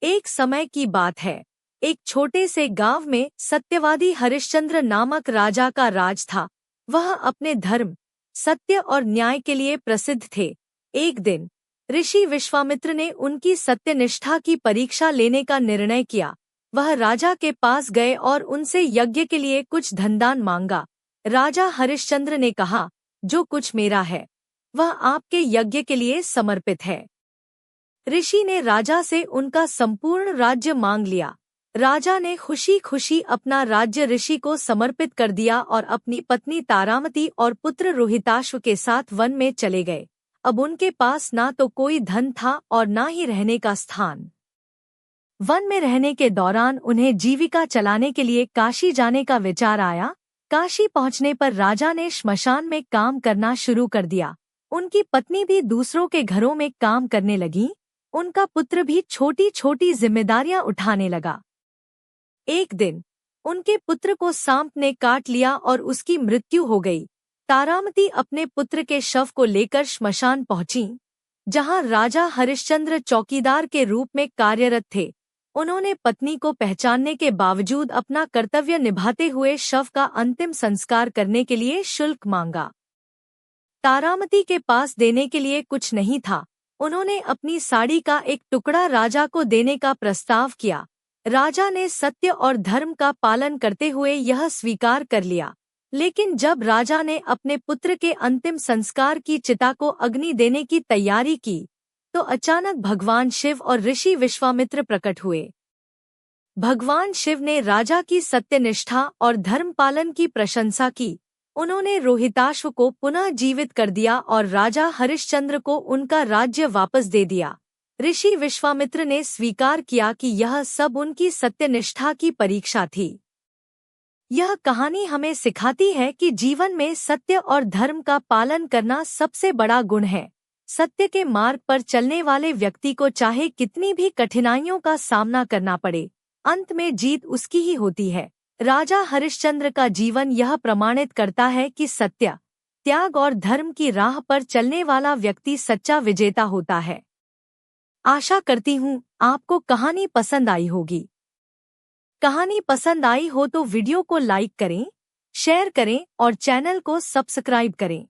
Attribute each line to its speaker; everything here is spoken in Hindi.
Speaker 1: एक समय की बात है। एक छोटे से गांव में सत्यवादी हरिश्चंद्र नामक राजा का राज था। वह अपने धर्म, सत्य और न्याय के लिए प्रसिद्ध थे। एक दिन ऋषि विश्वामित्र ने उनकी सत्यनिष्ठा की परीक्षा लेने का निर्णय किया। वह राजा के पास गए और उनसे यज्ञ के लिए कुछ धनदान मांगा। राजा हरिश्चंद्र ने कहा, जो कुछ मेरा है वह आपके यज्ञ के लिए समर्पित है। ऋषि ने राजा से उनका संपूर्ण राज्य मांग लिया। राजा ने खुशी खुशी अपना राज्य ऋषि को समर्पित कर दिया और अपनी पत्नी तारामती और पुत्र रोहिताश्व के साथ वन में चले गए। अब उनके पास ना तो कोई धन था और ना ही रहने का स्थान। वन में रहने के दौरान उन्हें जीविका चलाने के लिए काशी जाने का विचार आया। काशी पहुंचने पर राजा ने श्मशान में काम करना शुरू कर दिया। उनकी पत्नी भी दूसरों के घरों में काम करने लगी। उनका पुत्र भी छोटी छोटी जिम्मेदारियां उठाने लगा। एक दिन उनके पुत्र को सांप ने काट लिया और उसकी मृत्यु हो गई। तारामती अपने पुत्र के शव को लेकर श्मशान पहुंची, जहां राजा हरिश्चंद्र चौकीदार के रूप में कार्यरत थे। उन्होंने पत्नी को पहचानने के बावजूद अपना कर्तव्य निभाते हुए शव का अंतिम संस्कार करने के लिए शुल्क मांगा। तारामती के पास देने के लिए कुछ नहीं था। उन्होंने अपनी साड़ी का एक टुकड़ा राजा को देने का प्रस्ताव किया। राजा ने सत्य और धर्म का पालन करते हुए यह स्वीकार कर लिया। लेकिन जब राजा ने अपने पुत्र के अंतिम संस्कार की चिता को अग्नि देने की तैयारी की, तो अचानक भगवान शिव और ऋषि विश्वामित्र प्रकट हुए। भगवान शिव ने राजा की सत्यनिष्ठा और धर्म पालन की प्रशंसा की। उन्होंने रोहिताश्व को पुनः जीवित कर दिया और राजा हरिश्चंद्र को उनका राज्य वापस दे दिया। ऋषि विश्वामित्र ने स्वीकार किया कि यह सब उनकी सत्यनिष्ठा की परीक्षा थी। यह कहानी हमें सिखाती है कि जीवन में सत्य और धर्म का पालन करना सबसे बड़ा गुण है। सत्य के मार्ग पर चलने वाले व्यक्ति को चाहे कितनी भी कठिनाइयों का सामना करना पड़े, अंत में जीत उसकी ही होती है। राजा हरिश्चंद्र का जीवन यह प्रमाणित करता है कि सत्य, त्याग और धर्म की राह पर चलने वाला व्यक्ति सच्चा विजेता होता है। आशा करती हूँ आपको कहानी पसंद आई होगी। कहानी पसंद आई हो तो वीडियो को लाइक करें, शेयर करें और चैनल को सब्सक्राइब करें।